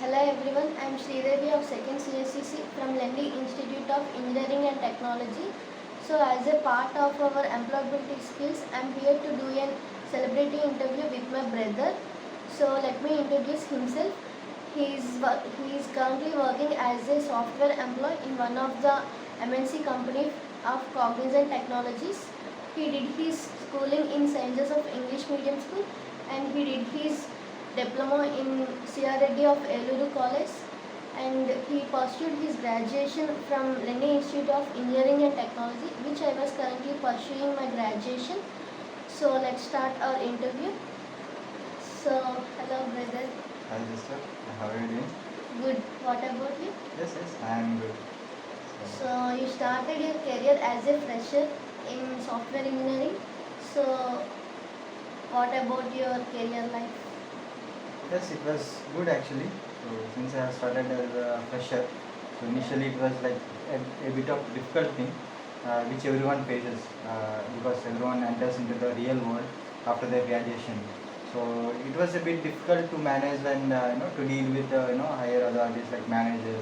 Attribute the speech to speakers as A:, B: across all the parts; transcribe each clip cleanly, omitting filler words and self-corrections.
A: Hello everyone, I am SRIDEVI of 2nd CSCC from Lendi Institute of Engineering and Technology. So as a part of our employability skills, I am here to do a celebrity interview with my brother. So let me introduce himself. He is currently working as a software employee in one of the MNC company of Cognizant Technologies. He did his schooling in St. Joseph English Medium School and he did his diploma in SRIDEVI of Eluru College, and he pursued his graduation from Lendi Institute of Engineering and Technology, which I was currently pursuing my graduation. So let's start our interview. So hello brother.
B: Hi sister, how are you doing?
A: Good. What about you?
B: Yes, I am good.
A: So you started your career as a fresher in software engineering. So what about your career life?
B: Yes, it was good actually. So since I have started as a fresher, so initially it was like a bit of difficult thing which everyone faces because everyone enters into the real world after their graduation. So it was a bit difficult to manage and to deal with higher authorities like managers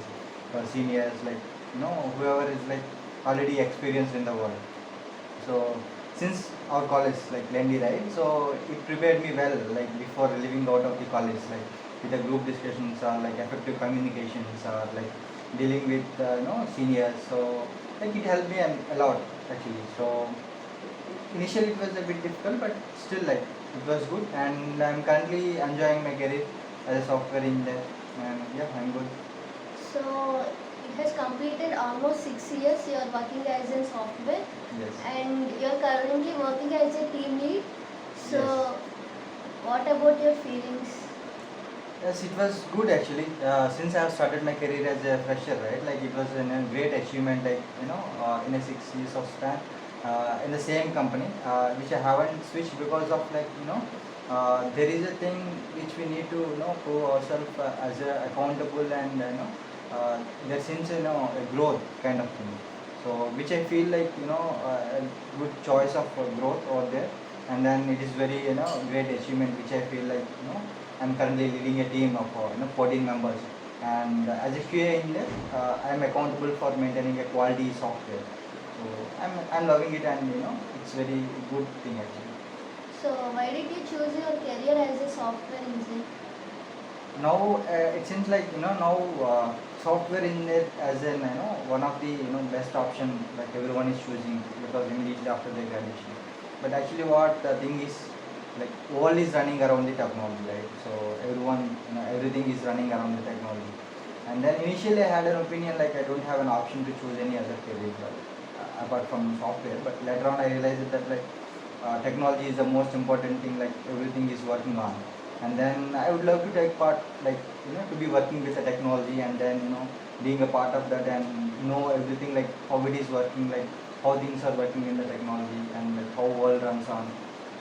B: or seniors, like whoever is like already experienced in the world. So since our college like Lendi, right, so it prepared me well like before leaving out of the college, like with the group discussions or like effective communications or like dealing with seniors. So like it helped me a lot actually. So initially it was a bit difficult, but still like it was good, and I'm currently enjoying my career as a software engineer, and yeah, I'm good.
A: So it has completed almost 6 years you are working as a software.
B: Yes.
A: And you are currently working as a team lead. So
B: Yes.
A: what about your feelings?
B: Yes, it was good actually. Since I have started my career as a fresher, right? Like it was a great achievement, like in a 6 years of span, in the same company, which I haven't switched because of like there is a thing which we need to prove ourselves as a accountable, and there seems a growth kind of thing. So which I feel like a good choice of growth over there, and then it is very great achievement which I feel like I'm currently leading a team of 14 members, and as a QA engineer, I'm accountable for maintaining a quality software. So I'm loving it, and it's very good thing actually.
A: So why did you choose your career as a software engineer?
B: Now it seems like now software engineer as in one of the best option like everyone is choosing because immediately after their graduation. But actually what the thing is, like world is running around the technology, right? So everyone everything is running around the technology. And then initially I had an opinion like I don't have an option to choose any other career apart from software, but later on I realized that like technology is the most important thing, like everything is working on. And then I would love to take part, like to be working with the technology, and then being a part of that, and know everything like how it is working, like how things are working in the technology, and like how world runs on.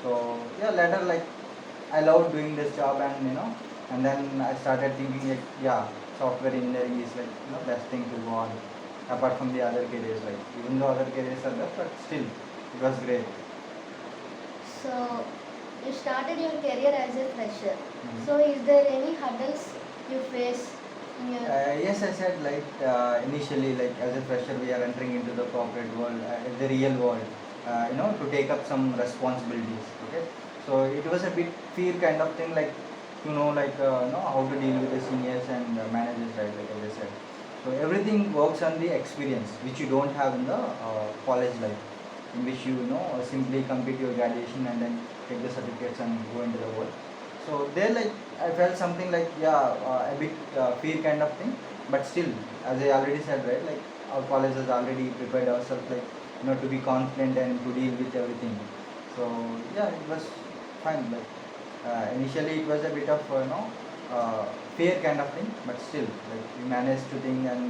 B: So yeah, later like I love doing this job, and then I started thinking like yeah, software engineering is like best thing to go on apart from the other careers, like even though other careers are there, but still it was great.
A: So you started your career as a fresher.
B: Mhm.
A: So is there any hurdles you face in your
B: Yes, I said like initially, like as a fresher, we are entering into the corporate world, the real world, to take up some responsibilities. Okay, so it was a bit fear kind of thing, like like how to deal with the seniors and managers, right? Like as I said, so everything works on the experience which you don't have in the college life, in which you simply complete your graduation and then take the certificates and go into the world. So there, like I felt something like yeah, a bit fear kind of thing, but still, as I already said, right, like our college has already prepared ourselves, like to be confident and to deal with everything. So yeah, it was fine. Like initially, it was a bit of fear kind of thing, but still, like we managed to think and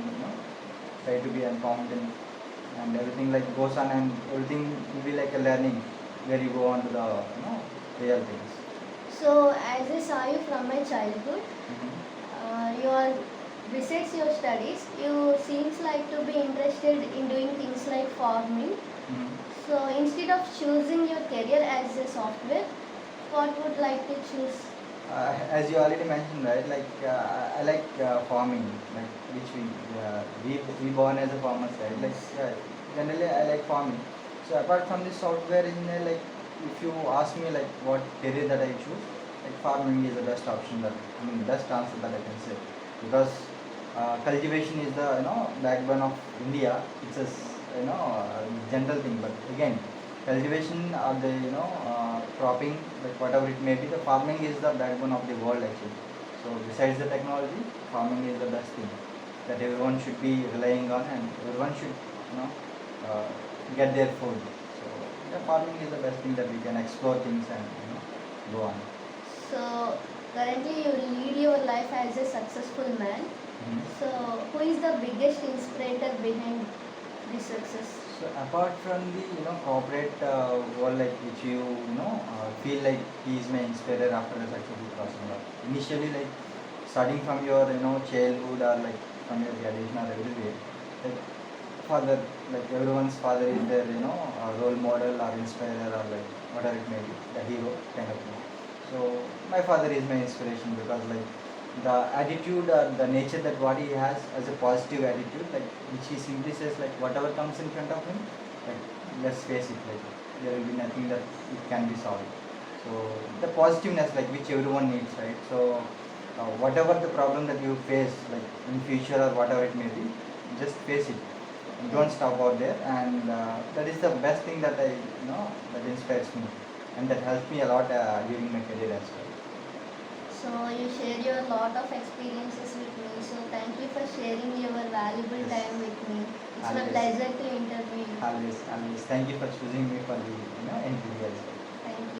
B: try to be confident, and everything like goes on, and everything will be like a learning where you go on to the real things.
A: So as I saw you from my childhood, your besides your studies, you seems like to be interested in doing things like farming.
B: Mhm.
A: So instead of choosing your career as a software, what would like to choose?
B: As you already mentioned, right? Like I like farming, like which we born as a farmer, right? Like generally I like farming. So apart from this software engineer, like if you ask me like what career that I choose, like farming is the best option that best answer that I can say, because cultivation is the backbone of India. It's a general thing, but again cultivation or the cropping, like whatever it may be, the farming is the backbone of the world actually. So besides the technology, farming is the best thing that everyone should be relying on, and everyone should uh, get their food. So yeah, farming is the best thing that we can explore things and go on.
A: So currently you lead your life as a successful man. So who is the biggest inspirator behind this success?
B: So apart from the corporate world, like which feel like he is my inspirator after a successful crossing up. Initially, like starting from your childhood or like from your graduation or everywhere, like father, like everyone's father is their role model or inspirer or like whatever it may be, the hero kind of thing. So my father is my inspiration because like the attitude or the nature that what he has as a positive attitude, like which he simply says like whatever comes in front of him, like let's face it, like there will be nothing that it can be solved. So the positiveness, like which everyone needs, right? So whatever the problem that you face, like in future or whatever it may be, just face it. Don't stop out there, and that is the best thing that that inspires me, and that helps me a lot during my career as well.
A: So you share your lot of experiences with me. So thank you for sharing your valuable
B: Yes.
A: time with me. It's my
B: Always.
A: pleasure to interview you.
B: Always. Thank you for choosing me for the interview as well.